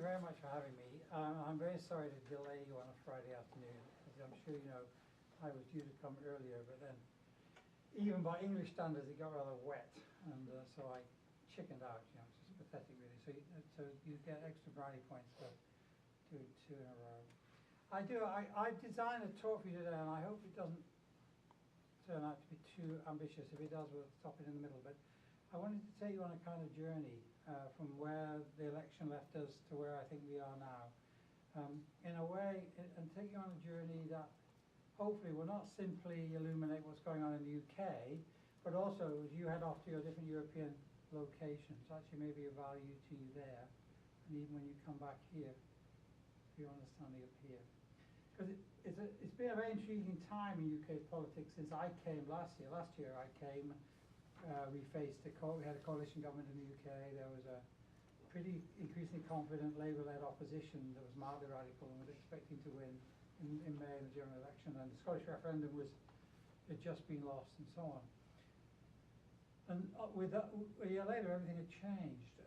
very much for having me. I'm very sorry to delay you on a Friday afternoon, as I'm sure you know, I was due to come earlier, but then even by English standards it got rather wet, and so I chickened out, you know, which is pathetic really. So you get extra brownie points for doing two in a row. I designed a talk for you today, and I hope it doesn't turn out to be too ambitious. If it does, we'll stop it in the middle. But I wanted to take you on a kind of journey from where the election left us to where I think we are now. In a way, and take you on a journey that hopefully will not simply illuminate what's going on in the UK, but also as you head off to your different European locations, actually maybe of value to you there, and even when you come back here, for your understanding of here. Because it's been a very intriguing time in UK politics since I came last year. Last year I came, we had a coalition government in the UK. There was a pretty increasingly confident Labour-led opposition that was mildly radical and was expecting to win in May in the general election, and the Scottish referendum had just been lost and so on. And with that, a year later, everything had changed.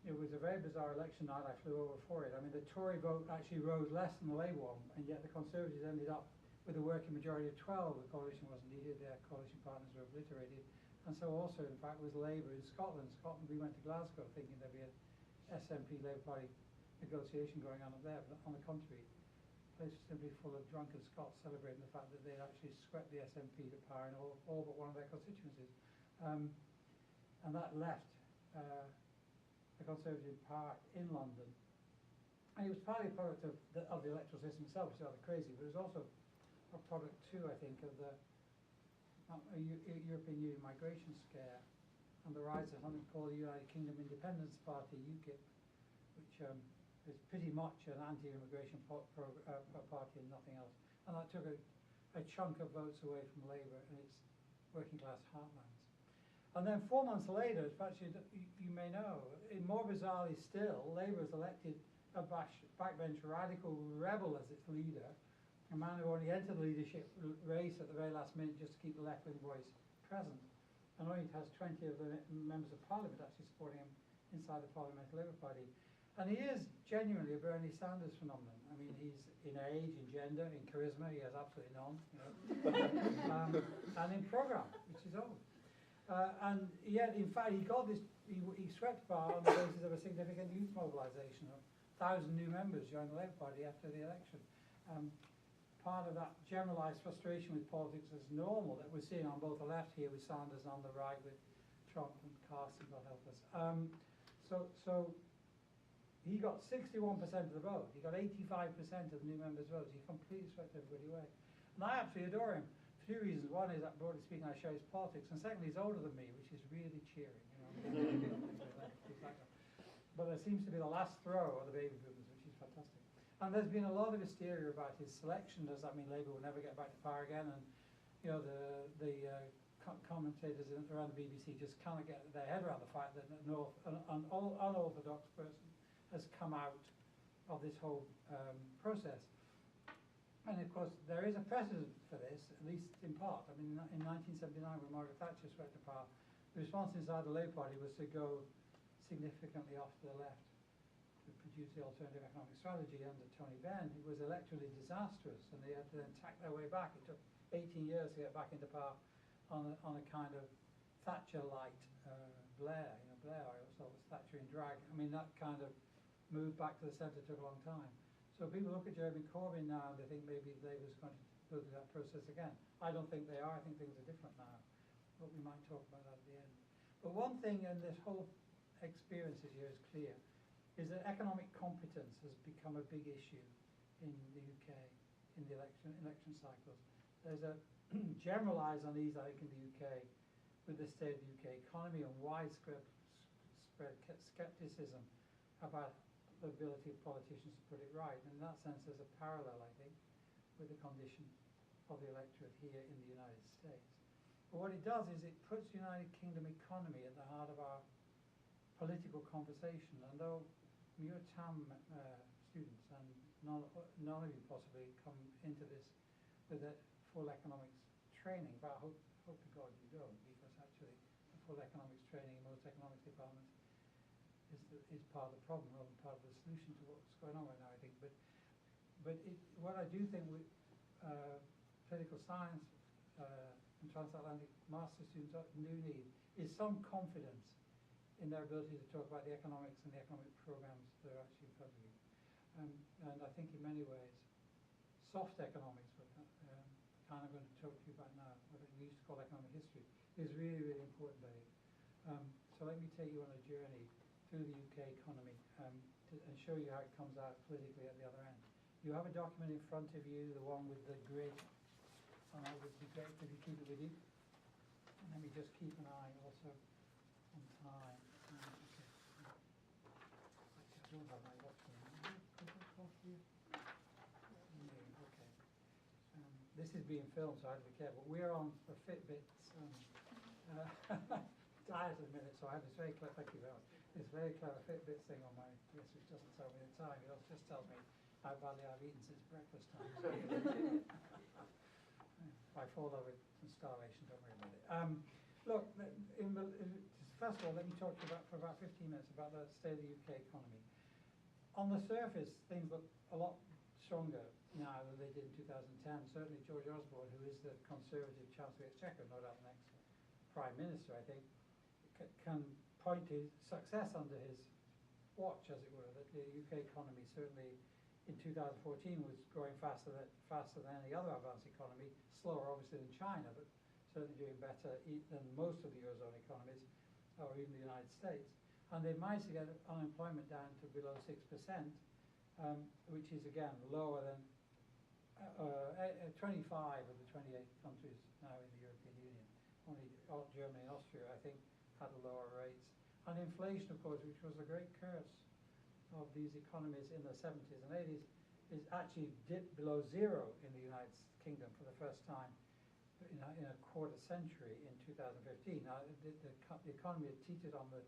It was a very bizarre election night. I flew over for it. I mean, the Tory vote actually rose less than the Labour one, and yet the Conservatives ended up with a working majority of 12. The coalition wasn't needed. Their coalition partners were obliterated. And so also, in fact, was Labour in Scotland. Scotland, we went to Glasgow thinking there'd be an SNP Labour Party negotiation going on up there, but on the contrary, the place was simply full of drunken Scots celebrating the fact that they'd actually swept the SNP to power in all but one of their constituencies. And that left the Conservative power in London. And it was partly a product of the electoral system itself, which is rather crazy, but it was also a product too, I think, of the European Union migration scare and the rise of something called the United Kingdom Independence Party, UKIP, which is pretty much an anti-immigration party and nothing else. And that took a chunk of votes away from Labour and its working class heartlands. And then 4 months later, perhaps you may know, more bizarrely still, Labour has elected a backbench radical rebel as its leader, a man who only entered the leadership race at the very last minute just to keep the left-wing voice present, and only has 20 of the members of Parliament actually supporting him inside the Parliamentary Labour Party. And he is genuinely a Bernie Sanders phenomenon. I mean, he's in age, in gender, in charisma, he has absolutely none, you know. And in programme, which is old. And yet, in fact, he swept power on the basis of a significant youth mobilisation of 1,000 new members joined the Labour Party after the election. Part of that generalised frustration with politics is normal that we're seeing on both the left here with Sanders and on the right with Trump and Carson, God help us. So he got 61% of the vote. He got 85% of the new members' votes. He completely swept everybody away. And I absolutely adore him. For two reasons. One is that, broadly speaking, I share his politics. And secondly, he's older than me, which is really cheering. You know? But there seems to be the last throw of the baby boomers, which is fantastic. And there's been a lot of hysteria about his selection. Does that mean Labour will never get back to power again? And you know, the commentators around the BBC just cannot get their head around the fact that an unorthodox person has come out of this whole process. And of course, there is a precedent for this, at least in part. I mean, in 1979, when Margaret Thatcher swept to power, the response inside the Labour Party was to go significantly off to the left to produce the alternative economic strategy under Tony Benn. It was electorally disastrous, and they had to then tack their way back. It took 18 years to get back into power on a kind of Thatcher-light Blair. You know, Blair, I always thought was Thatcher in drag. I mean, that kind of move back to the centre took a long time. So people look at Jeremy Corbyn now and they think maybe Labour's going to go through that process again. I don't think they are. I think things are different now. But we might talk about that at the end. But one thing in this whole experience this year is clear, is that economic competence has become a big issue in the UK, in the election cycles. There's a generalised unease, I think, in the UK with the state of the UK economy and widespread scepticism about the ability of politicians to put it right. And in that sense, there's a parallel, I think, with the condition of the electorate here in the United States. But what it does is it puts the United Kingdom economy at the heart of our political conversation. And though you're TAM students, and none of you possibly come into this with a full economics training, but I hope to God you don't, because actually the full economics training in most economics departments is is part of the problem rather than part of the solution to what's going on right now, I think. But what I do think with political science and transatlantic master students do need is some confidence in their ability to talk about the economics and the economic programs that are actually in front of you. And I think in many ways, soft economics, what kind of going to talk to you about now, what we used to call economic history, is really, really important, I think. So let me take you on a journey through the UK economy and show you how it comes out politically at the other end. You have a document in front of you, the one with the grid, and I would be great if you keep it with you. And let me just keep an eye also on time. Okay. Actually, I don't have my watch on. Okay. This is being filmed, so I have to be careful. We're on the Fitbit's diet at the minute, so I have this very clever, thank you very much, this very clever Fitbit thing on my wrist, which doesn't tell me the time, it just tells me how badly I've eaten since breakfast time. If I fall over from starvation, don't worry about it. Look, first of all, let me talk to you for about 15 minutes about the state of the UK economy. On the surface, things look a lot stronger now than they did in 2010. Certainly George Osborne, who is the Conservative Chancellor of the Exchequer, no doubt the next Prime Minister, I think, can point to success under his watch, as it were, that the UK economy certainly in 2014 was growing faster than any other advanced economy, slower obviously than China, but certainly doing better than most of the Eurozone economies, or even the United States. And they managed to get unemployment down to below 6%, which is again lower than 25 of the 28 countries now in the European Union. Only Germany and Austria, I think, had lower rates. And inflation, of course, which was a great curse of these economies in the 70s and 80s, is actually dipped below zero in the United Kingdom for the first time in a quarter century in 2015. Now, the economy had teetered on the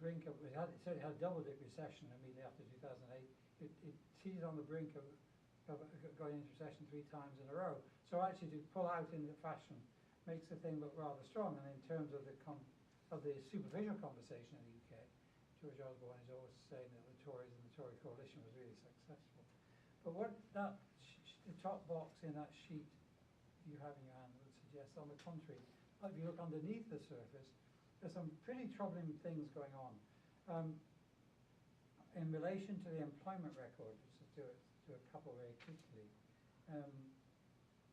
brink of, it certainly had a double-dip recession immediately after 2008. It teetered on the brink of going into recession 3 times in a row. So actually to pull out in the fashion makes the thing look rather strong. And in terms of the superficial conversation in the UK, George Osborne is always saying that the Tories and the Tory coalition was really successful. But what the top box in that sheet you have in your hand would suggest, on the contrary, if you look underneath the surface, there's some pretty troubling things going on. In relation to the employment record, just to do a couple very quickly,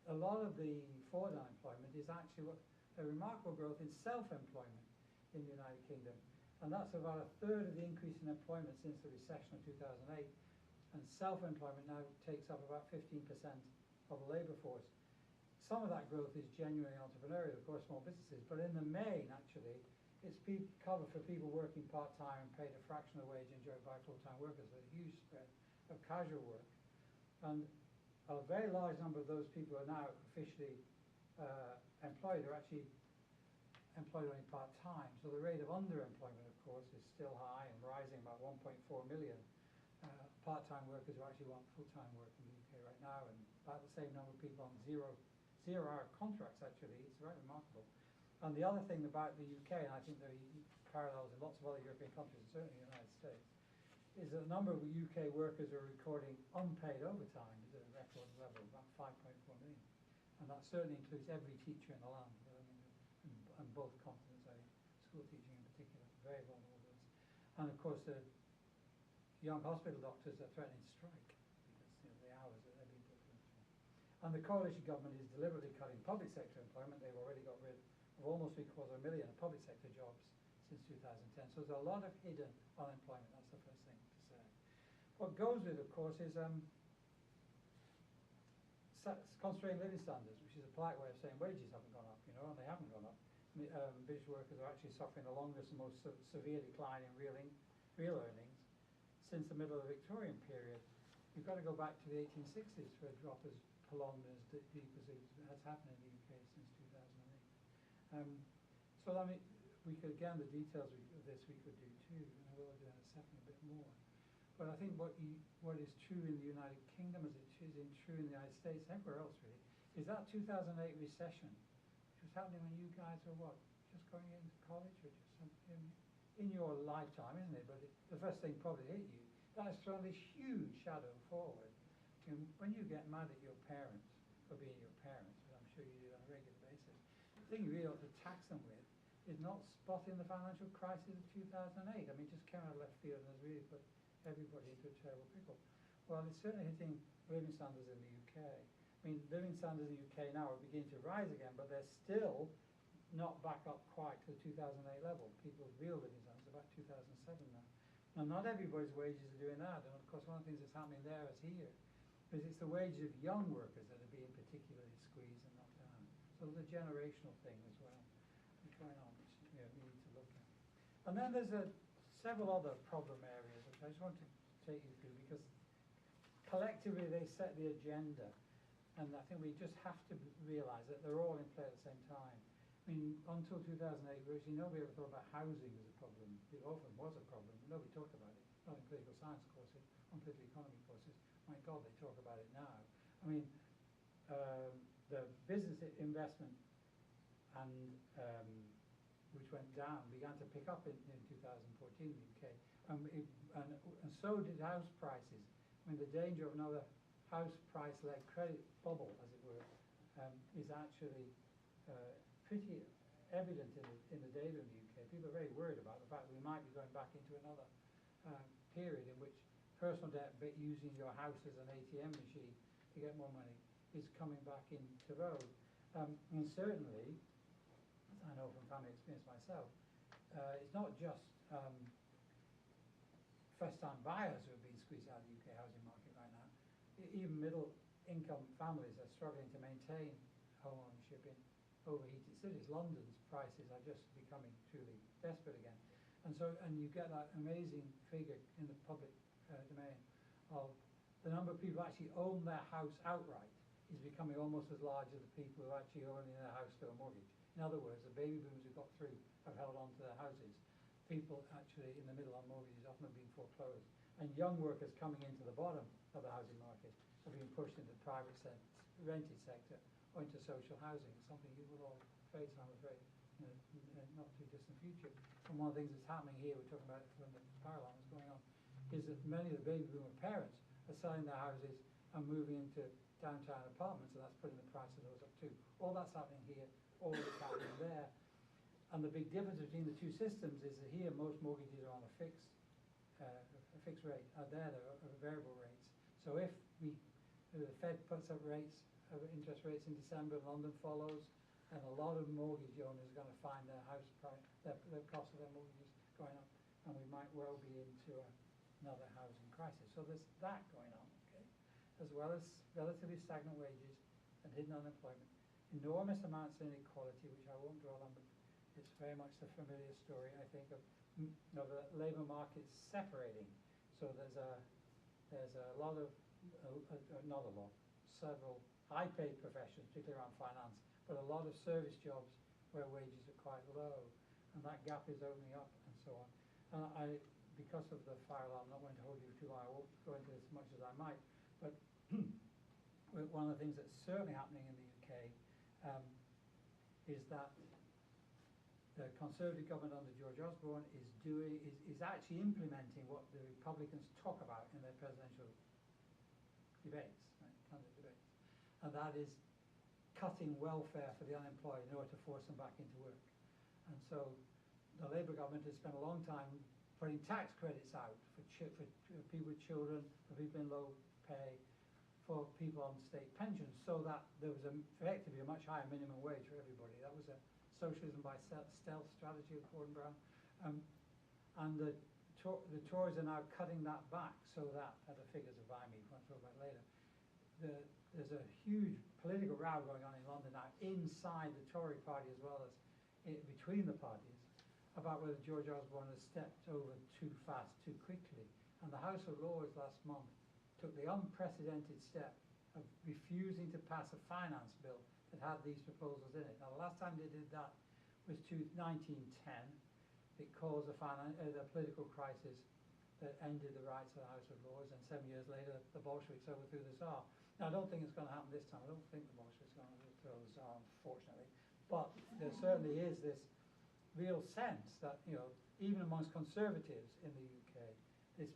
a lot of the forward unemployment is actually a remarkable growth in self-employment in the United Kingdom. And that's about a third of the increase in employment since the recession of 2008. And self-employment now takes up about 15% of the labour force. Some of that growth is genuinely entrepreneurial, of course, small businesses, but in the main, actually, it's cover for people working part-time and paid a fraction of the wage enjoyed by full-time workers. There's a huge spread of casual work. And a very large number of those people are now officially employed, are actually employed only part-time. So the rate of underemployment, of course, is still high and rising, about 1.4 million part-time workers who actually want full-time work in the UK right now, and about the same number of people on zero-hour contracts, actually. It's very remarkable. And the other thing about the UK, and I think there are parallels in lots of other European countries, and certainly the United States, is that a number of UK workers are recording unpaid overtime at a record level, about 5.4 million. And that certainly includes every teacher in the land, and both continents, I think, school teaching in particular, very vulnerable to this. And of course, the young hospital doctors are threatening to strike because the hours that they're being put into. And the coalition government is deliberately cutting public sector employment. They've already got rid of almost 750,000 public sector jobs since 2010. So there's a lot of hidden unemployment. That's the first thing to say. What goes with, of course, is constrained living standards, which is a polite way of saying wages haven't gone up, and they haven't gone up. British workers are actually suffering the longest and most severe decline in real earnings since the middle of the Victorian period. You've got to go back to the 1860s for a drop as prolonged and as deep as it has happened in the UK since 2008. So I mean, we could, again, the details of this we could do too, and I will do in a second a bit more. But I think what is true in the United Kingdom, as it is true in the United States, everywhere else really, is that 2008 recession, which was happening when you guys were what, just going into college or just something? in your lifetime, isn't it? But the first thing probably hit you. That has thrown this huge shadow forward. And when you get mad at your parents for being your parents, as I'm sure you do on a regular basis, the thing you really ought to tax them with is not spotting the financial crisis of 2008. I mean, it just came out of left field and has really put everybody into a terrible pickle. Well, it's certainly hitting living standards in the UK. I mean, living standards in the UK now are beginning to rise again, but they're still not back up quite to the 2008 level. People's real living standards are about 2007 now. Now, not everybody's wages are doing that, and of course one of the things that's happening there is here, because it's the wages of young workers that are being particularly squeezed and knocked down. So there's a generational thing as well going on, which we need to look at. And then there's several other problem areas, which I just want to take you through, because collectively they set the agenda, and I think we just have to realise that they're all in play at the same time. I mean, until 2008, virtually nobody ever thought about housing as a problem. It often was a problem. Nobody talked about it, not in political science courses, on political economy courses. My God, they talk about it now. I mean, the business investment and which went down began to pick up in 2014 in the UK, and so did house prices. I mean, the danger of another house price-led credit bubble, as it were, is actually pretty evident in the data in the UK. People are very worried about the fact that we might be going back into another period in which personal debt, using your house as an ATM machine to get more money, is coming back into vogue. And certainly, as I know from family experience myself, it's not just first-time buyers who are being squeezed out of the UK housing market right now. Even middle-income families are struggling to maintain home ownership in overheated cities. London's prices are just becoming truly desperate again. And you get that amazing figure in the public domain of the number of people who actually own their house outright is becoming almost as large as the people who actually own their house through a mortgage. In other words, the baby boomers who got through have held on to their houses. People actually in the middle on mortgages often have been foreclosed. And young workers coming into the bottom of the housing market have been pushed into the private rented sector or into social housing, something you will all face, I'm afraid, in a not too distant future. And one of the things that's happening here, we're talking about when the power line was going on, is that many of the baby boomer parents are selling their houses and moving into downtown apartments, and that's putting the price of those up too. All that's happening here, all that's happening there. And the big difference between the two systems is that here most mortgages are on a fixed rate. There they're variable rates. So if the Fed puts up interest rates in December, London follows, and a lot of mortgage owners are going to find their house price, the cost of their mortgages going up, and we might well be into another housing crisis. So there's that going on, okay, as well as relatively stagnant wages and hidden unemployment, enormous amounts of inequality, which I won't dwell on, but it's very much the familiar story, I think, of the labour market separating. So there's a lot of, not a lot, several high-paid professions, particularly around finance, but a lot of service jobs where wages are quite low, and that gap is opening up, and so on. And because of the fire alarm, I'm not going to hold you too long. I won't go into this as much as I might, but one of the things that's certainly happening in the UK is that the Conservative government under George Osborne is actually implementing what the Republicans talk about in their presidential debates, right, candidate debates, and that is cutting welfare for the unemployed in order to force them back into work. And so the Labour government has spent a long time putting tax credits out for people with children, for people in low pay, for people on state pensions, so that there was effectively a much higher minimum wage for everybody. That was a socialism by stealth strategy of Gordon Brown. And the Tories are now cutting that back so that, the figures are by me, we'll talk about later, there's a huge political row going on in London now inside the Tory party as well as between the parties about whether George Osborne has stepped over too fast, too quickly. And the House of Lords last month took the unprecedented step of refusing to pass a finance bill that had these proposals in it. Now, the last time they did that was 1910. It caused a political crisis that ended the rights of the House of Lords, and 7 years later, the Bolsheviks overthrew the Tsar. Now, I don't think it's going to happen this time. I don't think the Bolsheviks are going to overthrow the Tsar, unfortunately. But there certainly is this real sense that, even amongst conservatives in the UK, this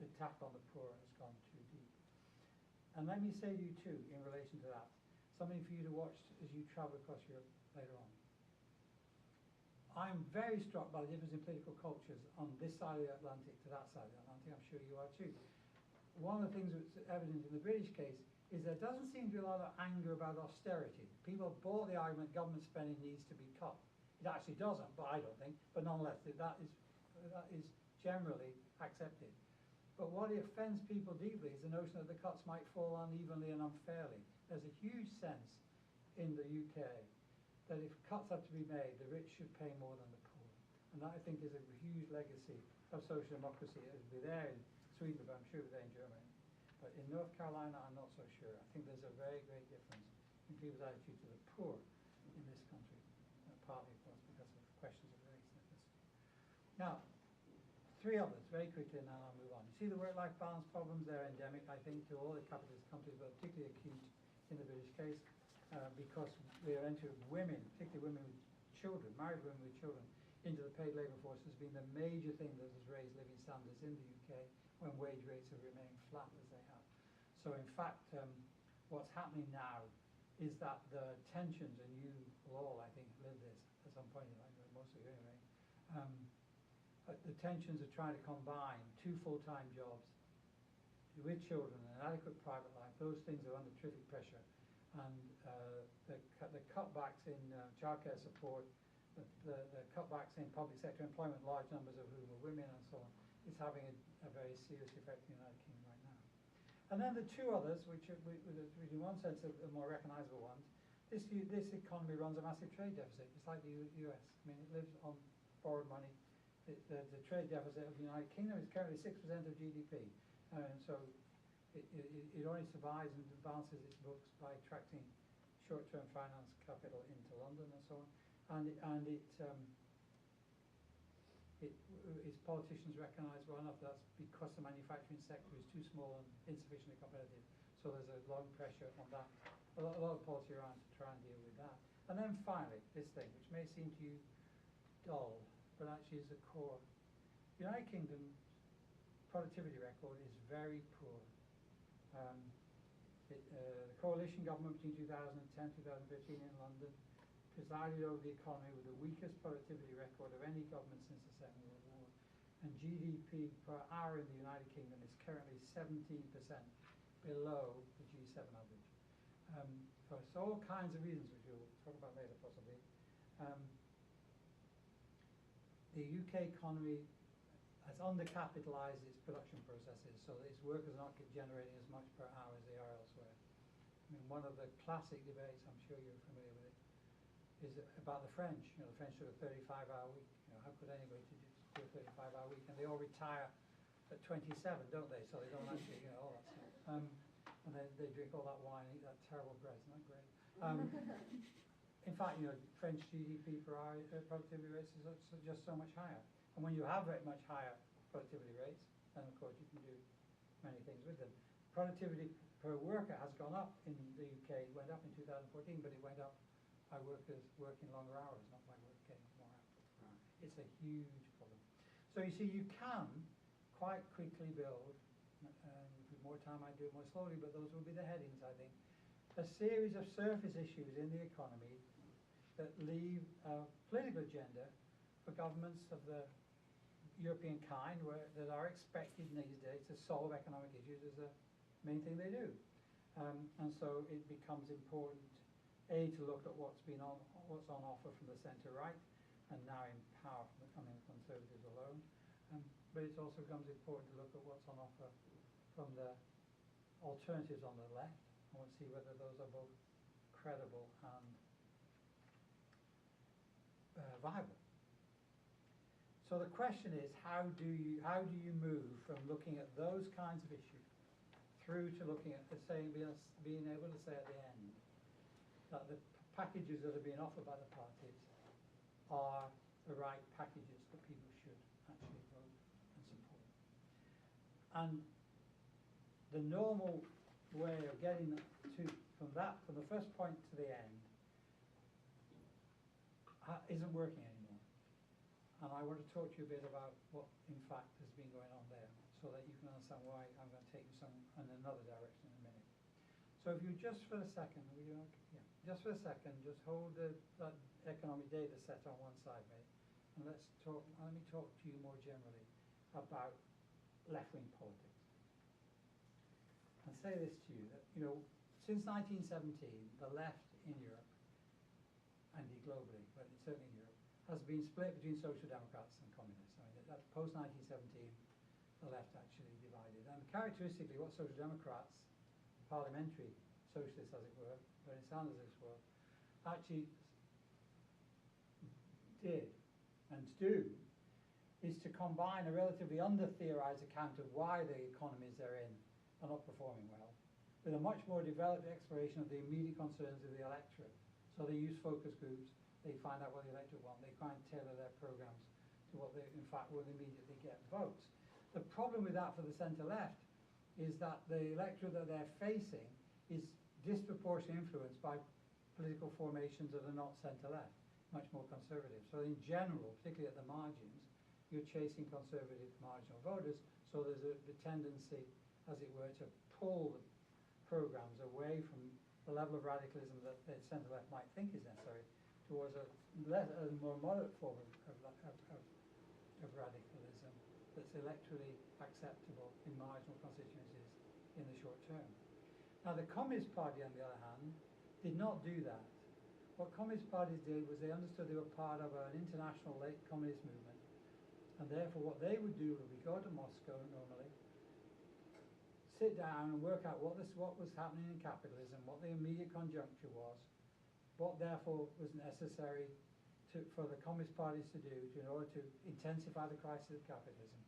attack on the poor has gone too deep. And let me say to you too, in relation to that, something for you to watch as you travel across Europe later on. I'm very struck by the difference in political cultures on this side of the Atlantic to that side of the Atlantic. I'm sure you are too. One of the things that's evident in the British case is there doesn't seem to be a lot of anger about austerity. People have bought the argument government spending needs to be cut. It actually doesn't, but I don't think. But nonetheless, that is generally accepted. But what offends people deeply is the notion that the cuts might fall unevenly and unfairly. There's a huge sense in the UK that if cuts have to be made, the rich should pay more than the poor. And that, I think, is a huge legacy of social democracy. It will be there in Sweden, but I'm sure it will be there in Germany. But in North Carolina, I'm not so sure. I think there's a very great difference in people's attitude to the poor in this country, partly, of course, because of questions of race and ethnicity. Now, three others, very quickly, and then I'll move on. You see the work-life balance problems, they're endemic, I think, to all the capitalist countries, but particularly acute in the British case, because we are entering women, particularly women with children, married women with children, into the paid labour force has been the major thing that has raised living standards in the UK when wage rates have remained flat as they have. So in fact, what's happening now is that the tensions, and you will all, I think, live this at some point in life, most of you anyway, the tensions of trying to combine two full-time jobs with children and an adequate private life. Those things are under terrific pressure. And the cutbacks in childcare support, the cutbacks in public sector employment, large numbers of whom are women and so on, is having a very serious effect in the United Kingdom right now. And then the two others, which are, in one sense, are more recognisable ones. This economy runs a massive trade deficit. It's like the US. I mean, it lives on borrowed money. The trade deficit of the United Kingdom is currently 6% of GDP. And so it only survives and balances its books by attracting short-term finance capital into London and so on. And its politicians recognise well enough that's because the manufacturing sector is too small and insufficiently competitive. So there's a long pressure on that, a lot of policy around to try and deal with that. And then finally, this thing, which may seem to you dull, but actually is the core. The United Kingdom's productivity record is very poor. The coalition government between 2010 and 2015 in London presided over the economy with the weakest productivity record of any government since the Second World War. And GDP per hour in the United Kingdom is currently 17% below the G7 average. For all kinds of reasons, which we'll talk about later possibly. The UK economy has undercapitalised its production processes, so that its workers are not generating as much per hour as they are elsewhere. I mean, one of the classic debates, I'm sure you're familiar with it, is about the French. The French do a 35-hour week. How could anybody do a 35-hour week? And they all retire at 27, don't they? So they don't actually, all that stuff. And they drink all that wine and eat that terrible bread. Isn't that great? In fact, French GDP per hour productivity rates is just so much higher. And when you have very much higher productivity rates, then of course you can do many things with them. Productivity per worker has gone up in the UK. It went up in 2014, but it went up by workers working longer hours, not by getting more output per hour. It's a huge problem. So you see, you can quite quickly build, and with more time I do it more slowly, but those will be the headings, I think, a series of surface issues in the economy that leave a political agenda for governments of the European kind that are expected in these days to solve economic issues as the main thing they do. And so it becomes important, A, to look at what's on offer from the centre-right, and now in power from the Conservatives alone. But it also becomes important to look at what's on offer from the alternatives on the left, and we'll see whether those are both credible and viable. So the question is, how do you move from looking at those kinds of issues through to looking at being able to say at the end that the packages that are being offered by the parties are the right packages that people should actually vote and support. And the normal way of getting from the first point to the end isn't working anymore. And I want to talk to you a bit about what, in fact, has been going on there, so that you can understand why I'm going to take you in another direction in a minute. So if you just for a second, just for a second, just hold that economic data set on one side, mate, and let me talk to you more generally about left-wing politics. And say this to you, that, since 1917, the left in Europe, and globally, but certainly in Europe, has been split between social democrats and communists. I mean, that post-1917, the left actually divided. And characteristically, what social democrats, parliamentary socialists as it were, Bernie Sanders as well, actually did and do is to combine a relatively under-theorized account of why the economies they're in are not performing well with a much more developed exploration of the immediate concerns of the electorate. So they use focus groups, they find out what the electorate want, they try and tailor their programs to what they, in fact, will immediately get votes. The problem with that for the centre-left is that the electorate that they're facing is disproportionately influenced by political formations that are not centre-left, much more conservative. So in general, particularly at the margins, you're chasing conservative marginal voters, so there's the tendency, as it were, to pull the programs away from the level of radicalism that the centre-left might think is necessary towards a more moderate form of radicalism that's electorally acceptable in marginal constituencies in the short term. Now the Communist Party, on the other hand, did not do that. What Communist parties did was they understood they were part of an international late communist movement, and therefore what they would do would be go to Moscow normally, sit down and work out what was happening in capitalism, what the immediate conjuncture was, what therefore was necessary for the Communist parties to do in order to intensify the crisis of capitalism,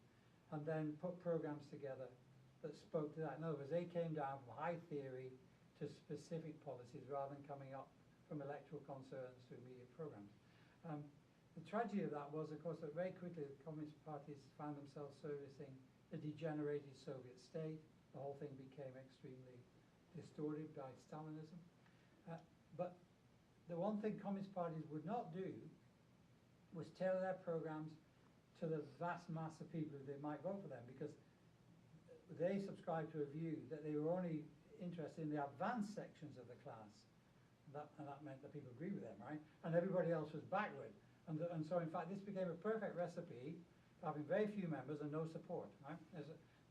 and then put programs together that spoke to that. In other words, they came down from high theory to specific policies rather than coming up from electoral concerns to immediate programs. The tragedy of that was, of course, that very quickly the Communist parties found themselves servicing the degenerated Soviet state. The whole thing became extremely distorted by Stalinism. But the one thing Communist parties would not do was tailor their programs to the vast mass of people who they might vote for them, because they subscribed to a view that they were only interested in the advanced sections of the class. And that meant that people agreed with them, right? And everybody else was backward. And so, in fact, this became a perfect recipe for having very few members and no support, right?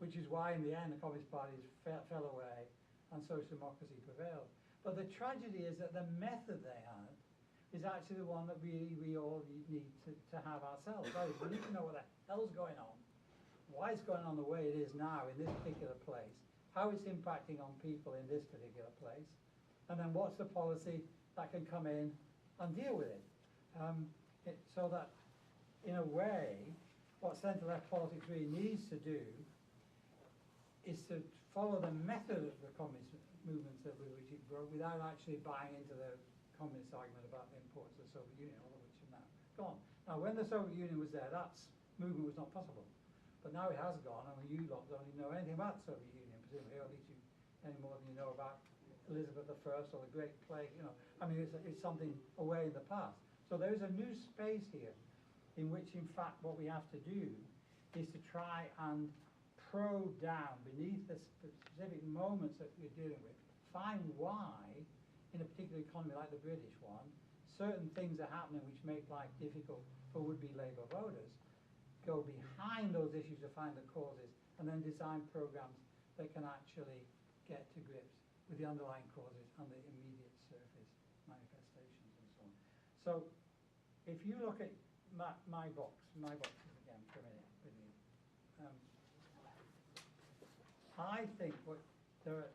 Which is why, in the end, the Communist parties fell away and social democracy prevailed. But the tragedy is that the method they had is actually the one that we all need to have ourselves. That is, we need to know what the hell's going on, why it's going on the way it is now in this particular place, how it's impacting on people in this particular place, and then what's the policy that can come in and deal with it. So that, in a way, what centre-left politics really needs to do is to follow the method of the communist movements that which it broke without actually buying into the communist argument about the importance of the Soviet Union, all of which is now gone. Now, when the Soviet Union was there, that movement was not possible. But now it has gone, and you lot don't even know anything about the Soviet Union, presumably, or at least any more than you know about Elizabeth I or the Great Plague. I mean, it's something away in the past. So there is a new space here in which, in fact, what we have to do is to try and probe down beneath the specific moments that we're dealing with, find why, in a particular economy like the British one, certain things are happening which make life difficult for would-be Labour voters, go behind those issues to find the causes, and then design programs that can actually get to grips with the underlying causes and the immediate surface manifestations and so on. So if you look at my boxes again for a minute with me, I think there are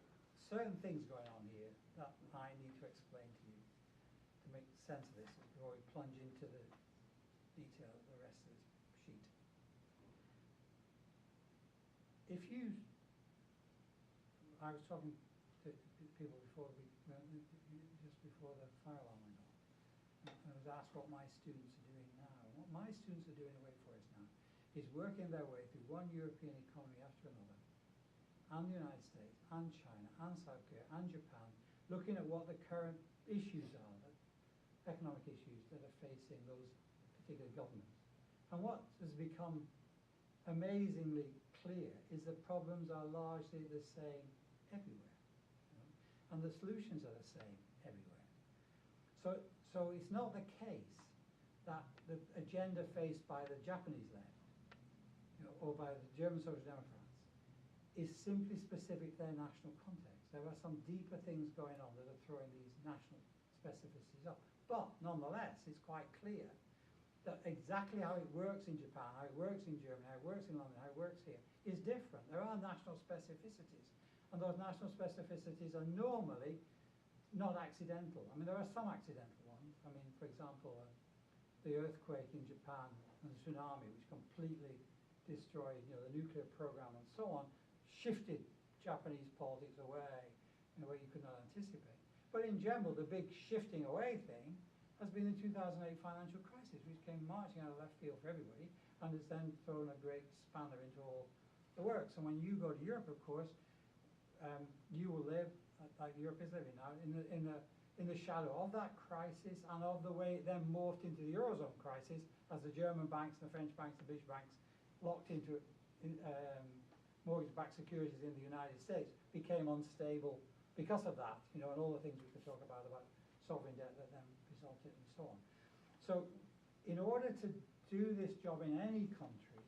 certain things going on here that I need to explain to you to make sense of this before we plunge into the detail of the rest of this sheet. I was talking to people just before the fire alarm went off. I was asked what my students are doing now. And what my students are doing away for us now is working their way through one European economy after another, and the United States, and China, and South Korea, and Japan, looking at what the current issues are, economic issues that are facing those particular governments, And what has become amazingly clear is that problems are largely the same everywhere, you know, and the solutions are the same everywhere. So it's not the case that the agenda faced by the Japanese left, you know, or by the German Social Democrats is simply specific to their national context. There are some deeper things going on that are throwing these national specificities up. But nonetheless, it's quite clear that exactly how it works in Japan, how it works in Germany, how it works in London, how it works here, is different. There are national specificities. And those national specificities are normally not accidental. I mean, there are some accidental ones. I mean, for example, the earthquake in Japan and the tsunami, which completely destroyed, you know, the nuclear program and so on, shifted Japanese politics away in a way you could not anticipate. But in general, the big shifting away thing has been the 2008 financial crisis, which came marching out of left field for everybody and has then thrown a great spanner into all the works. And when you go to Europe, of course, you will live, like Europe is living now, in the shadow of that crisis and of the way it then morphed into the Eurozone crisis as the German banks, the French banks, the British banks locked into mortgage-backed securities in the United States became unstable because of that, you know, and all the things we could talk about sovereign debt that then resulted and so on. So in order to do this job in any country,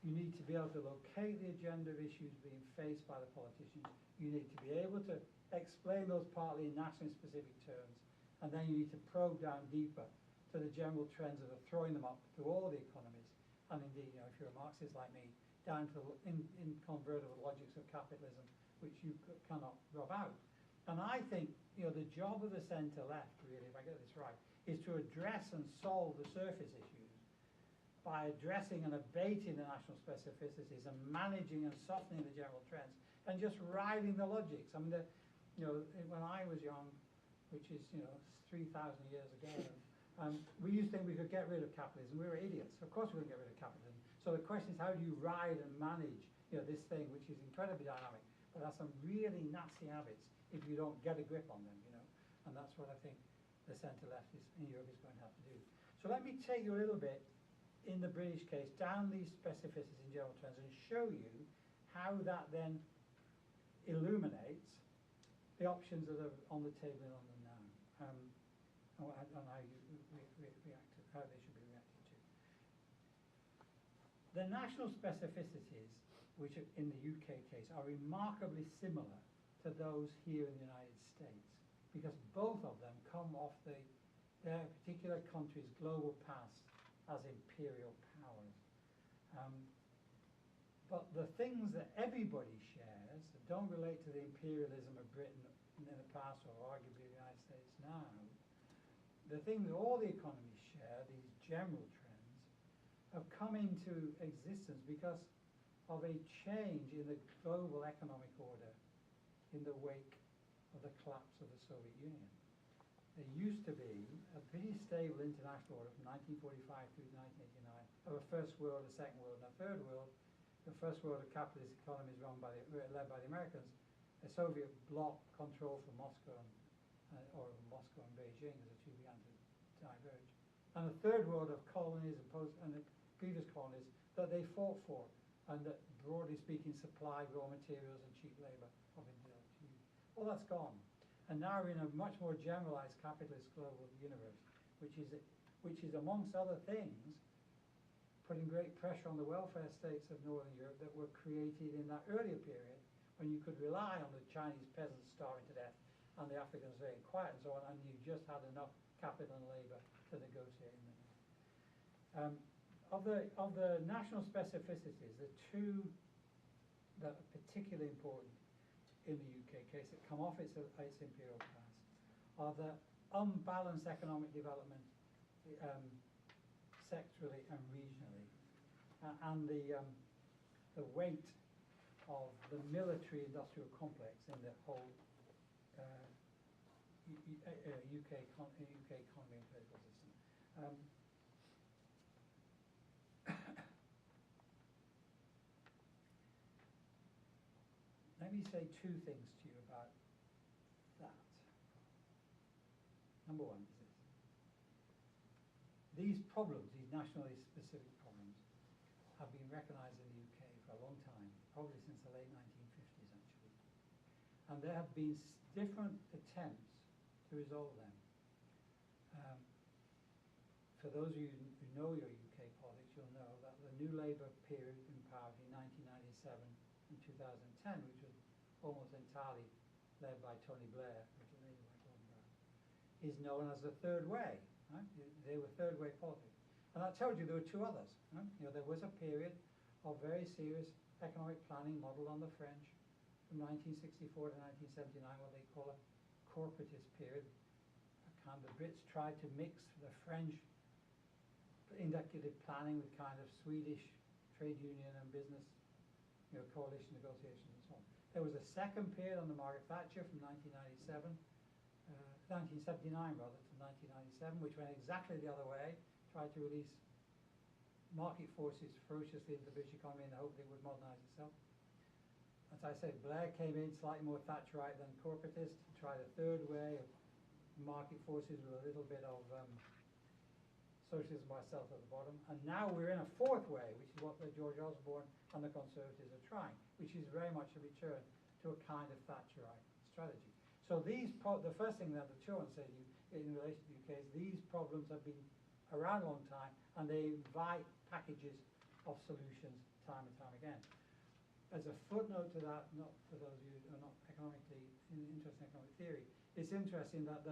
you need to be able to locate the agenda of issues being faced by the politicians. You need to be able to explain those partly in nationally specific terms, and then you need to probe down deeper to the general trends that are throwing them up through all the economies, and indeed, you know, if you're a Marxist like me, down to inconvertible logics of capitalism, which you cannot rub out. And I think, you know, the job of the centre-left, really, if I get this right, is to address and solve the surface issues by addressing and abating the national specificities and managing and softening the general trends and just riding the logics. I mean, you know, when I was young, which is, you know, 3,000 years ago, we used to think we could get rid of capitalism. We were idiots. Of course we couldn't get rid of capitalism. So the question is, how do you ride and manage, you know, this thing which is incredibly dynamic, but has some really nasty habits if you don't get a grip on them, you know? And that's what I think the centre-left in Europe is going to have to do. So let me take you a little bit, in the British case, down these specificities in general terms and show you how that then illuminates the options that are on the table in London now, and how you react to, how they should be reacted to. The national specificities, which are in the UK case, are remarkably similar to those here in the United States, because both of them come off their particular country's global past as imperial powers. But the things that everybody shares that don't relate to the imperialism of Britain in the past, or arguably the United States now, the thing that all the economies share, these general trends, have come into existence because of a change in the global economic order in the wake of the collapse of the Soviet Union. There used to be a pretty stable international order from 1945 through 1989 of a first world, a second world, and a third world. The first world of capitalist economies led by the Americans, a Soviet bloc control from Moscow or Moscow and Beijing as the two began to diverge. And a third world of colonies and the previous colonies that they fought for, and that, broadly speaking, supplied raw materials and cheap labor of intellectual use. Well, that's gone. And now we're in a much more generalized capitalist global universe, which is amongst other things, putting great pressure on the welfare states of Northern Europe that were created in that earlier period when you could rely on the Chinese peasants starving to death and the Africans staying quiet and so on, and you just had enough capital and labor to negotiate in them. Of the national specificities, the two that are particularly important in the UK case that come off its imperial past are the unbalanced economic development sectorally and regionally, and the weight of the military-industrial complex in the whole UK economy and political system. Let me say two things to you about that. Number one is this. These problems, these nationally specific problems, have been recognised in the UK for a long time, probably since the late 1950s actually. And there have been different attempts to resolve them. For those of you who know your UK politics, you'll know that the New Labour period in power in 1997 and 2010, which was almost entirely led by Tony Blair, is known as the third way. Right? They were third way politics. And that tells you there were two others. Right? You know, there was a period of very serious economic planning modelled on the French from 1964 to 1979, what they call a corporatist period. The Brits tried to mix the French indicative planning with kind of Swedish trade union and business, coalition negotiations and so on. There was a second period under Margaret Thatcher from 1979 rather, to 1997, which went exactly the other way, tried to release market forces ferociously into the British economy in the hope that it would modernise itself. As I said, Blair came in slightly more Thatcherite than corporatist, tried a third way of market forces with a little bit of socialism by self at the bottom. And now we're in a fourth way, which is what the George Osborne and the Conservatives are trying, which is very much a return to a kind of Thatcherite strategy. So the first thing that the two want to say to you in relation to the UK is these problems have been around a long time, and they invite packages of solutions time and time again. As a footnote to that, not for those of you who are not economically interested in economic theory, it's interesting that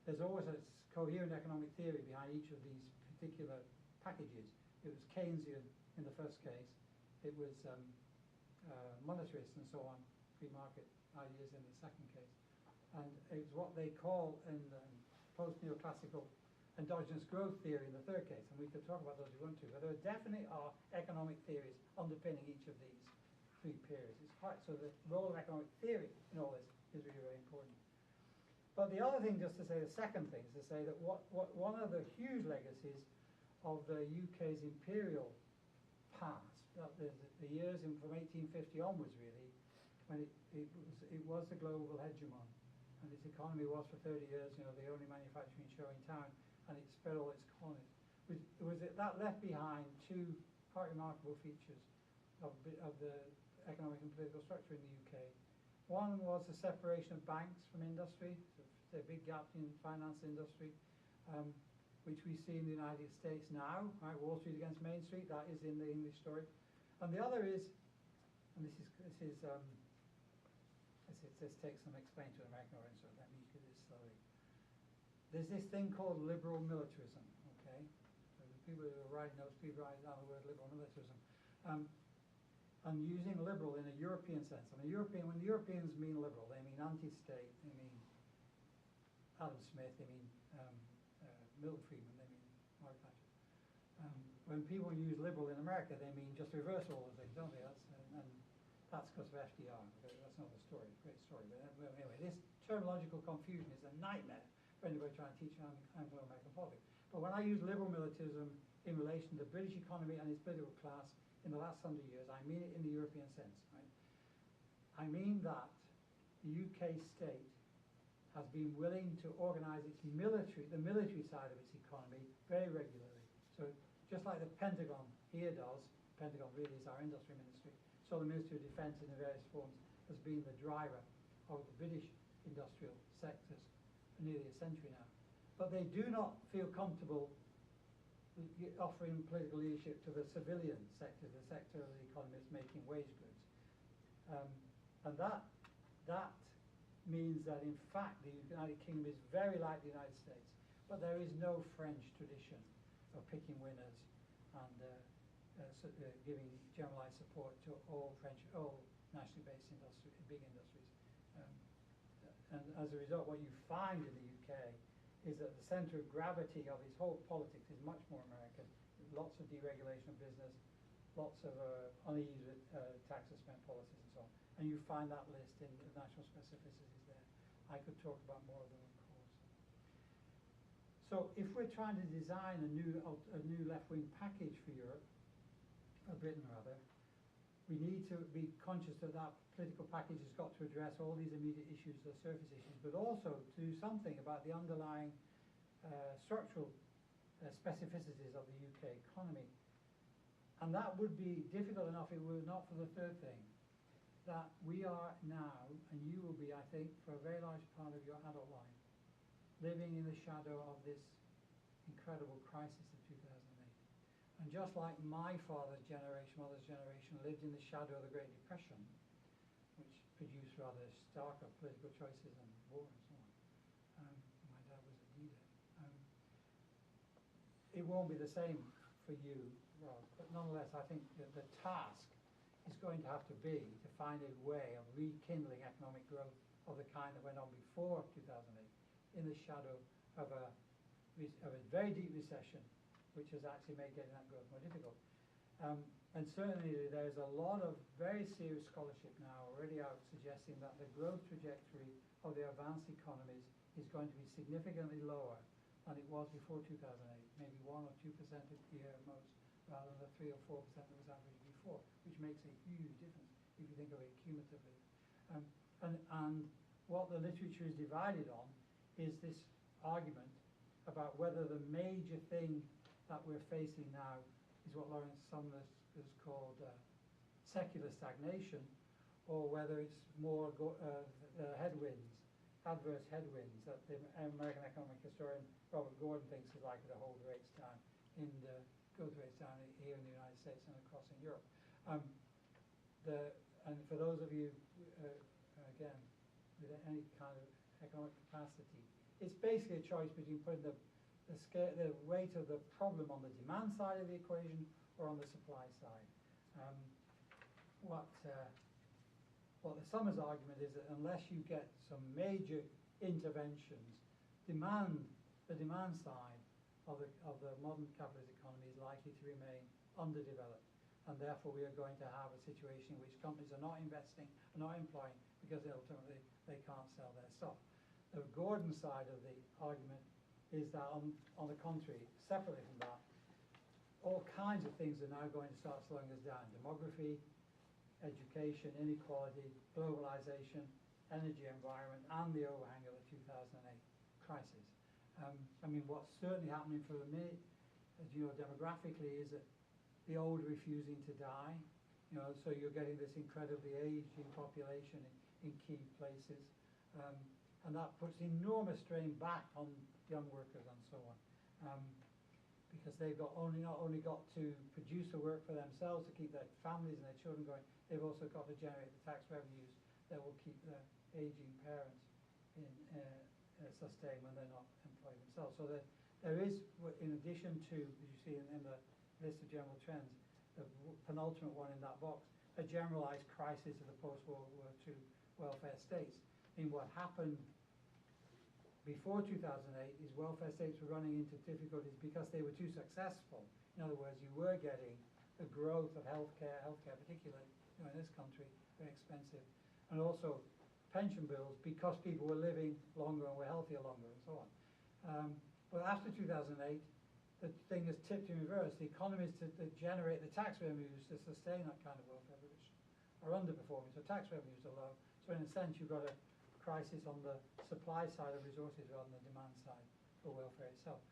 there's always a coherent economic theory behind each of these particular packages. It was Keynesian in the first case, it was monetarist and so on, free market ideas in the second case. And it's what they call in post-neoclassical endogenous growth theory in the third case, and we could talk about those if you want to, but there definitely are economic theories underpinning each of these three periods. It's quite, so the role of economic theory in all this is really very important. But the other thing, just to say, the second thing, is to say that one of the huge legacies of the UK's imperial past, the years from 1850 onwards really, when it was the global hegemon, and its economy was for 30 years, the only manufacturing show in town, and it spread all its colonies. That left behind two quite remarkable features of the economic and political structure in the UK. One was the separation of banks from industry, so a big gap in finance industry, which we see in the United States now, right? Wall Street against Main Street, that is in the English story. And the other is, and this takes some explaining to an American audience, so let me do this slowly. There's this thing called liberal militarism, okay? So the people who are writing notes, please write down the word liberal militarism. And using liberal in a European sense. I mean, when the Europeans mean liberal, they mean anti-state, they mean Adam Smith, they mean Milton Friedman, they mean Margaret Thatcher. When people use liberal in America, they mean just reverse all the things, don't they? And that's because of FDR. Okay? That's another story, great story. But anyway, this terminological confusion is a nightmare for anybody trying to teach Anglo-American politics. But when I use liberal militarism in relation to the British economy and its political class in the last 100 years, I mean it in the European sense. Right? I mean that the UK state has been willing to organise its military, the military side of its economy, very regularly. So just like the Pentagon here does, the Pentagon really is our industry ministry, so the Ministry of Defence in the various forms has been the driver of the British industrial sectors for nearly a century now. But they do not feel comfortable offering political leadership to the civilian sector, the sector of the economy that's making wage goods. And that means that in fact the United Kingdom is very like the United States, but there is no French tradition of picking winners and giving generalized support to all nationally based big industries. And as a result, what you find in the UK is that the center of gravity of its whole politics is much more American. Lots of deregulation of business, lots of uneasy tax and spend policies and so on. And you find that list in the national specificities there. I could talk about more of them, of course. So if we're trying to design a new left-wing package for Europe, or Britain rather, we need to be conscious that that political package has got to address all these immediate issues, the surface issues, but also to do something about the underlying structural specificities of the UK economy. And that would be difficult enough if it were not for the third thing, that we are now, and you will be, I think, for a very large part of your adult life, living in the shadow of this incredible crisis of 2008. And just like my father's generation, mother's generation, lived in the shadow of the Great Depression, which produced rather starker political choices and war and so on. My dad was a leader. It won't be the same for you, Rob, but nonetheless, I think that the task is going to have to be to find a way of rekindling economic growth of the kind that went on before 2008 in the shadow of a very deep recession, which has actually made getting that growth more difficult. And certainly there's a lot of very serious scholarship now already out suggesting that the growth trajectory of the advanced economies is going to be significantly lower than it was before 2008, maybe 1 or 2% a year at most, rather than the 3 or 4% that was averaged before, which makes a huge difference if you think of it cumulatively. And what the literature is divided on is this argument about whether the major thing that we're facing now is what Lawrence Summers has called secular stagnation, or whether it's more headwinds, adverse headwinds that the American economic historian Robert Gordon thinks is likely to hold rates down growth rates down here in the United States and across in Europe. And for those of you, again, with any kind of economic capacity, it's basically a choice between putting the weight of the problem on the demand side of the equation or on the supply side. What the Summers argument is that unless you get some major interventions, the demand side of the modern capitalist economy is likely to remain underdeveloped, and therefore we are going to have a situation in which companies are not investing, are not employing, because ultimately they can't sell their stuff. The Gordon side of the argument is that on the contrary, separately from that, all kinds of things are now going to start slowing us down. Demography, education, inequality, globalization, energy environment, and the overhang of the 2008 crisis. I mean, what's certainly happening for the minute, as you know, demographically, is that the old are refusing to die. You know, so you're getting this incredibly aging population in key places. And that puts enormous strain back on young workers and so on. Because they've not only got to produce the work for themselves to keep their families and their children going, they've also got to generate the tax revenues that will keep their aging parents sustained when they're not employed themselves. So there is, in addition to, as you see in the list of general trends, the penultimate one in that box, a generalized crisis of the post-World War II welfare states. I mean, what happened before 2008 is welfare states were running into difficulties because they were too successful. In other words, you were getting the growth of healthcare particularly in this country, very expensive, and also pension bills because people were living longer and were healthier longer and so on. But after 2008, the thing has tipped in reverse. The economies to generate the tax revenues to sustain that kind of welfare provision are underperforming, so tax revenues are low. So in a sense, you've got a crisis on the supply side of resources rather than the demand side for welfare itself.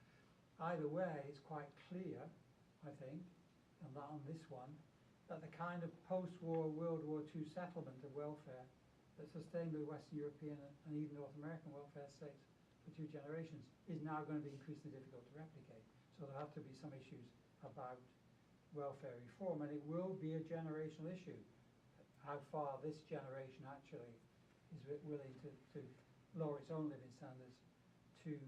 Either way, it's quite clear, I think, and that on this one, that the kind of post-war World War II settlement of welfare that sustained the Western European and even North American welfare states for 2 generations is now going to be increasingly difficult to replicate. So there'll have to be some issues about welfare reform, and it will be a generational issue, how far this generation actually is willing to lower its own living standards to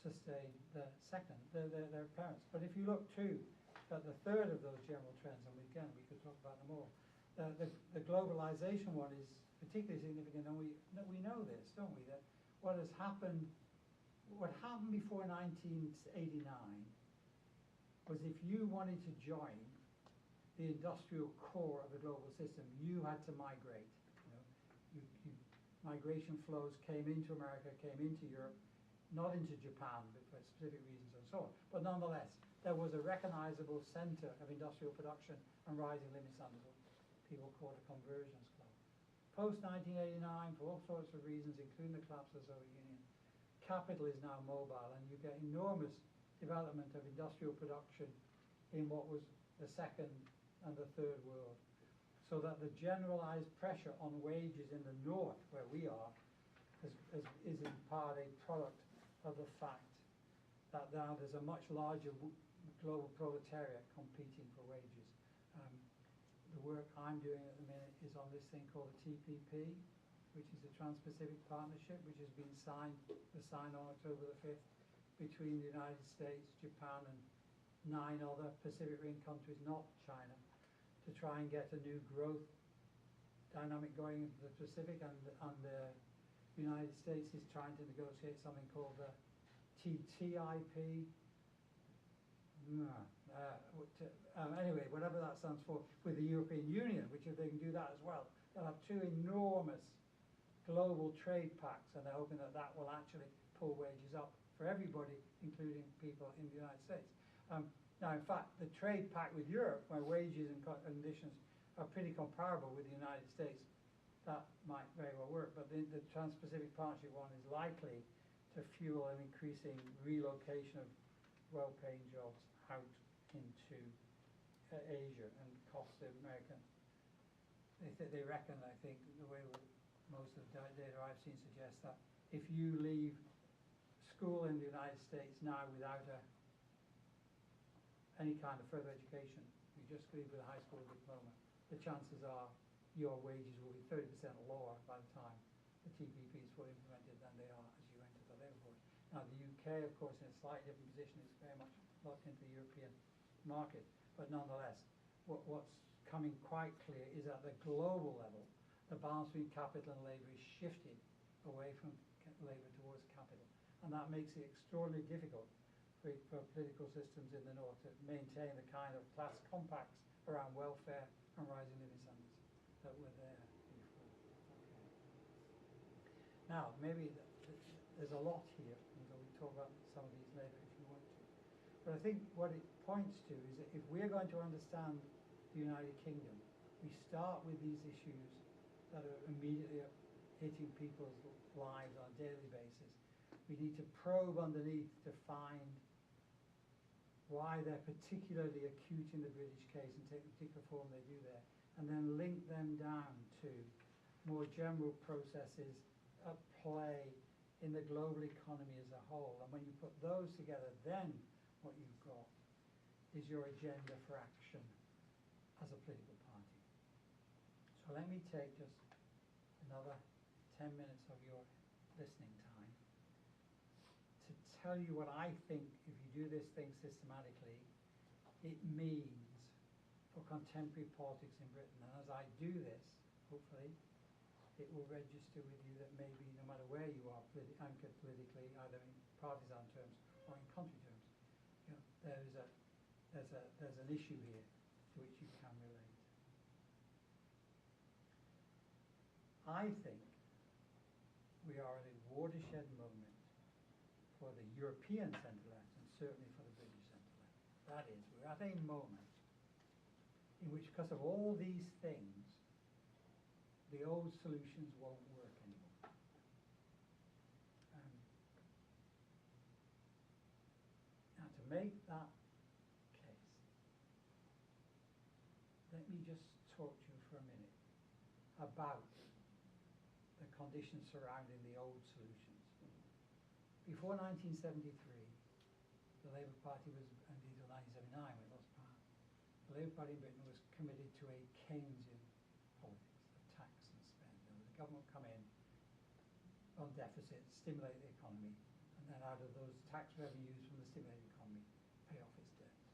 sustain their parents. But if you look too at the third of those general trends, and again we could talk about them all, the globalization one is particularly significant, and we know this, don't we, that what happened before 1989 was if you wanted to join the industrial core of the global system, you had to migrate. Migration flows came into America, came into Europe, not into Japan for specific reasons and so on. But nonetheless, there was a recognizable center of industrial production and rising living standards, what people call a convergence club. Post-1989, for all sorts of reasons, including the collapse of the Soviet Union, capital is now mobile, and you get enormous development of industrial production in what was the second and the third world. So that the generalized pressure on wages in the north, where we are, is in part a product of the fact that now there's a much larger global proletariat competing for wages. The work I'm doing at the minute is on this thing called the TPP, which is the Trans-Pacific Partnership, which has been signed on October the 5th between the United States, Japan, and 9 other Pacific Rim countries, not China, to try and get a new growth dynamic going into the Pacific, and the United States is trying to negotiate something called the TTIP. Anyway, whatever that stands for, with the European Union, which if they can do that as well, they'll have 2 enormous global trade pacts, and they're hoping that that will actually pull wages up for everybody, including people in the United States. Now, in fact, the trade pact with Europe, where wages and conditions are pretty comparable with the United States, that might very well work. But the Trans-Pacific Partnership one is likely to fuel an increasing relocation of well-paying jobs out into Asia and cost the American. They reckon, I think, the way most of the data I've seen suggests that if you leave school in the United States now without any kind of further education, you just leave with a high school diploma, the chances are your wages will be 30% lower by the time the TPP is fully implemented than they are as you enter the labour force. Now the UK, of course, in a slightly different position, is very much locked into the European market, but nonetheless, what's coming quite clear is at the global level, the balance between capital and labour is shifting away from labour towards capital, and that makes it extraordinarily difficult for political systems in the north to maintain the kind of class compacts around welfare and rising living standards that were there before. Okay. Now, maybe there's a lot here, and we'll talk about some of these later if you want to. But I think what it points to is that if we're going to understand the United Kingdom, we start with these issues that are immediately hitting people's lives on a daily basis. We need to probe underneath to find why they're particularly acute in the British case and take the particular form they do there, and then link them down to more general processes at play in the global economy as a whole. And when you put those together, then what you've got is your agenda for action as a political party. So let me take just another 10 minutes of your listening time to tell you what I think, if you do this thing systematically, it means for contemporary politics in Britain. And as I do this, hopefully, it will register with you that maybe no matter where you are anchored politically, either in partisan terms or in country terms, you know, there's an issue here to which you can relate. I think we are at a watershed moment for the European centre-left and certainly for the British centre-left. That is, we're at a moment in which, because of all these things, the old solutions won't work anymore. Now, to make that case, let me just talk to you for a minute about the conditions surrounding the old solutions. Before 1973, the Labour Party was, indeed until 1979 when it lost power, the Labour Party in Britain was committed to a Keynesian politics of tax and spend. The government would come in on deficit, stimulate the economy, and then out of those tax revenues from the stimulated economy, pay off its debts.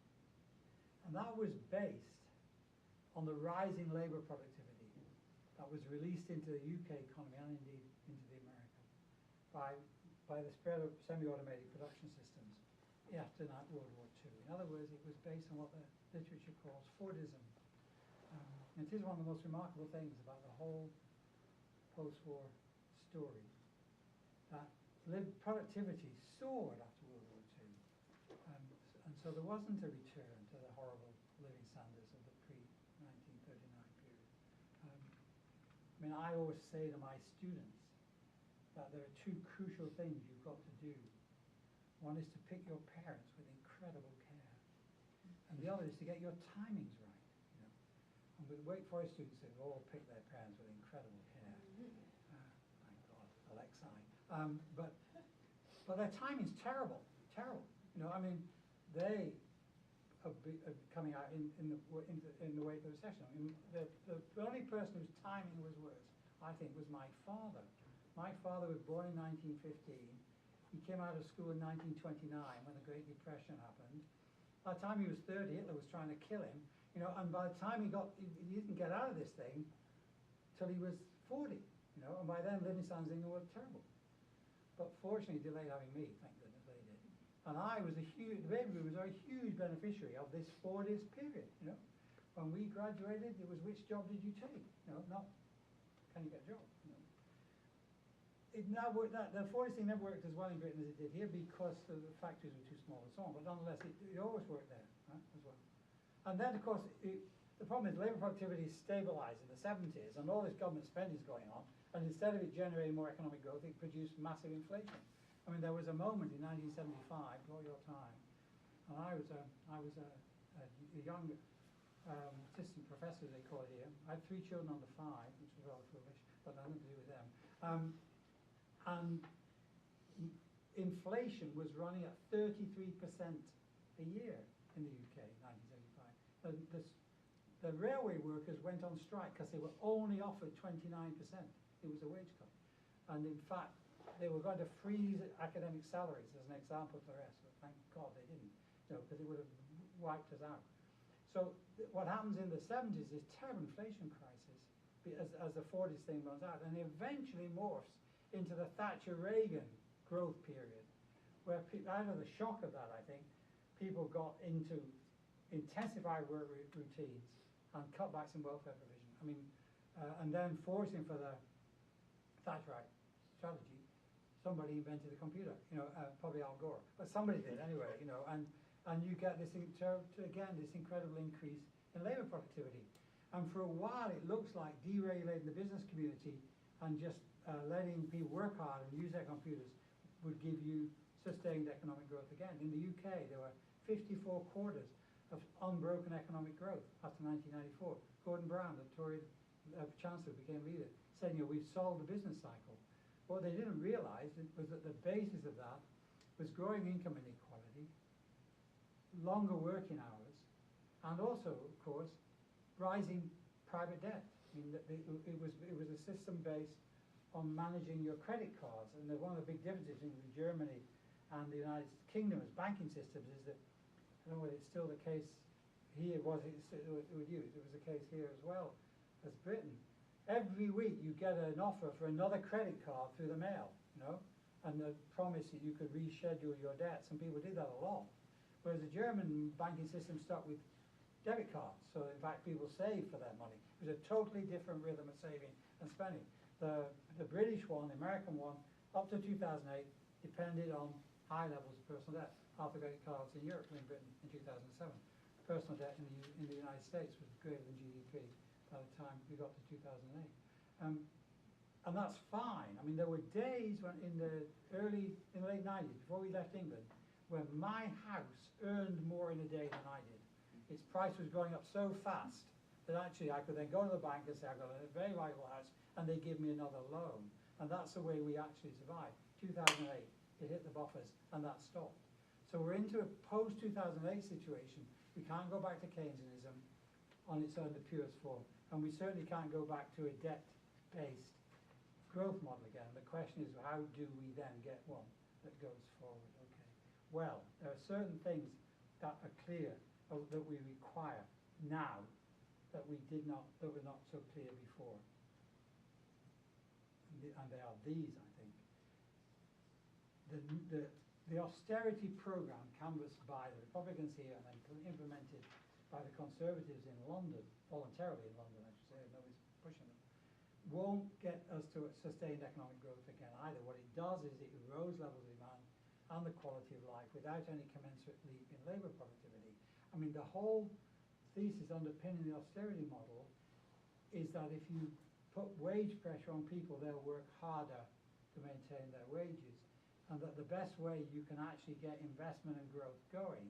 And that was based on the rising labour productivity that was released into the UK economy and indeed into the American by the spread of semi-automated production systems after World War II. In other words, it was based on what the literature calls Fordism. It is one of the most remarkable things about the whole post-war story, that productivity soared after World War II. And so there wasn't a return to the horrible living standards of the pre-1939 period. I mean, I always say to my students that there are 2 crucial things you've got to do. One is to pick your parents with incredible care, and And the other is to get your timings right. You know? And with Wake Forest students, they've all picked their parents with incredible hair. Thank God, Alexei. But their timing's terrible, terrible. You know, I mean, they are coming out in the wake of the recession. I mean, the only person whose timing was worse, I think, was my father. My father was born in 1915. He came out of school in 1929 when the Great Depression happened. By the time he was 30, Hitler was trying to kill him. You know, and by the time he didn't get out of this thing till he was 40. You know, and by then living standards in England were terrible. But fortunately, delayed having me, thank goodness they did. And the baby boom was a huge beneficiary of this 40s period, you know. When we graduated, it was which job did you take? You know, not can you get a job? You know. The 40s thing never worked as well in Britain as it did here because the factories were too small and so on, but nonetheless, it always worked there, right, as well. And then, of course, the problem is labour productivity is stabilised in the 70s, and all this government spending is going on, and instead of it generating more economic growth, it produced massive inflation. I mean, there was a moment in 1975, before your time, and I was a young assistant professor, they call it here. I had 3 children under 5, which was rather foolish, but nothing to do with them. And inflation was running at 33% a year in the UK in 1975. The railway workers went on strike because they were only offered 29%. It was a wage cut. And in fact, they were going to freeze academic salaries as an example for the rest, but thank God they didn't, you know, because it would have wiped us out. So what happens in the 70s is terrible inflation crisis as the 40s thing runs out, and it eventually morphs into the Thatcher-Reagan growth period, where out of the shock of that, I think, people got into intensified work routines and cutbacks in welfare provision. I mean, and then forcing for the Thatcherite strategy, somebody invented the computer, you know, probably Al Gore, but somebody did anyway, you know, and you get this, again, this incredible increase in labour productivity. And for a while, it looks like deregulating the business community and just letting people work hard and use their computers would give you sustained economic growth again. In the UK, there were 54 quarters of unbroken economic growth after 1994. Gordon Brown, the Tory Chancellor, became leader, said, you know, we've solved the business cycle. What they didn't realise was that the basis of that was growing income inequality, longer working hours, and also, of course, rising private debt. I mean, it was a system based on managing your credit cards, and one of the big differences between Germany and the United Kingdom as banking systems is that, I don't know whether it's still the case here, with you, it was the case here as well as Britain. Every week you get an offer for another credit card through the mail, you know, and the promise that you could reschedule your debts, and people did that a lot. Whereas the German banking system stuck with debit cards, so in fact people saved for their money. It was a totally different rhythm of saving and spending. The British one, the American one, up to 2008, depended on high levels of personal debt. Half the credit cards in Europe were in Britain in 2007. Personal debt in the United States was greater than GDP by the time we got to 2008. And that's fine. I mean, there were days when in the late 90s, before we left England, when my house earned more in a day than I did. Its price was going up so fast that actually I could then go to the bank and say, I've got a very valuable house, and they give me another loan. And that's the way we actually survived. 2008, it hit the buffers, and that stopped. So we're into a post-2008 situation. We can't go back to Keynesianism on its own, the purest form. And we certainly can't go back to a debt-based growth model again. The question is, how do we then get one that goes forward? Okay. Well, there are certain things that are clear that we require now that were not so clear before. And they are these, I think. The austerity program canvassed by the Republicans here and then implemented by the Conservatives in London, voluntarily in London, I should say, nobody's pushing them, won't get us to sustained economic growth again either. What it does is it erodes levels of demand and the quality of life without any commensurate leap in labour productivity. I mean, the whole thesis underpinning the austerity model is that if you put wage pressure on people, they'll work harder to maintain their wages, and that the best way you can actually get investment and growth going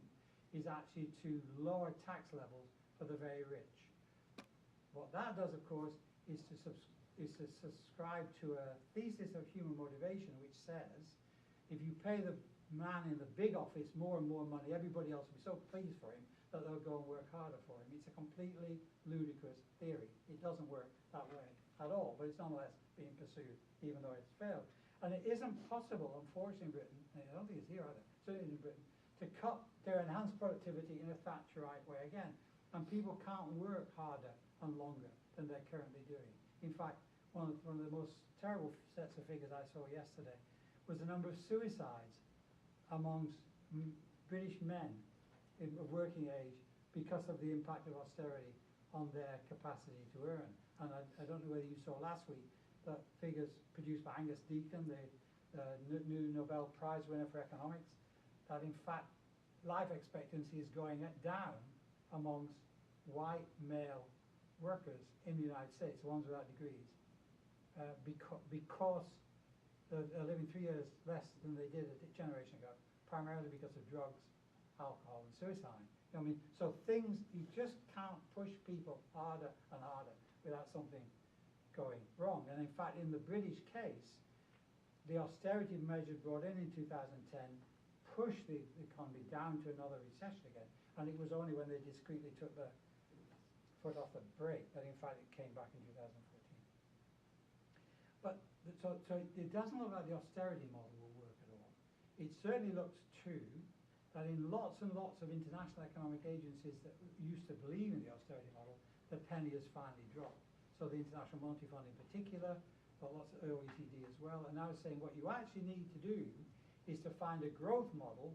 is actually to lower tax levels for the very rich. What that does, of course, is to subscribe to a thesis of human motivation, which says, if you pay the man in the big office more and more money, everybody else will be so pleased for him that they'll go and work harder for him. It's a completely ludicrous theory. It doesn't work that way at all, but it's nonetheless being pursued, even though it's failed. And it isn't possible, unfortunately, in Britain, and I don't think it's here either, certainly in Britain, to cut their enhanced productivity in a Thatcherite way again. And people can't work harder and longer than they're currently doing. In fact, one of the most terrible sets of figures I saw yesterday was the number of suicides amongst British men of working age because of the impact of austerity on their capacity to earn. And I don't know whether you saw last week that figures produced by Angus Deacon, the new Nobel Prize winner for economics, that in fact life expectancy is going down amongst white male workers in the United States, the ones without degrees, because they're living 3 years less than they did a generation ago, primarily because of drugs, alcohol, and suicide. You know what I mean? So things, you just can't push people harder and harder without something going wrong. And in fact, in the British case, the austerity measures brought in 2010 pushed the economy down to another recession again. And it was only when they discreetly took the foot off the brake that in fact it came back in 2014. But so it doesn't look like the austerity model will work at all. It certainly looks true that in lots and lots of international economic agencies that used to believe in the austerity model, the penny has finally dropped. So the International Monetary Fund in particular, but lots of OECD as well, are now saying what you actually need to do is to find a growth model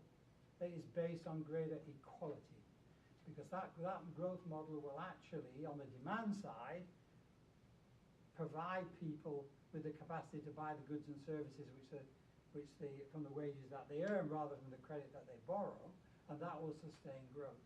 that is based on greater equality. Because that growth model will actually, on the demand side, provide people with the capacity to buy the goods and services from the wages that they earn rather than the credit that they borrow, and that will sustain growth.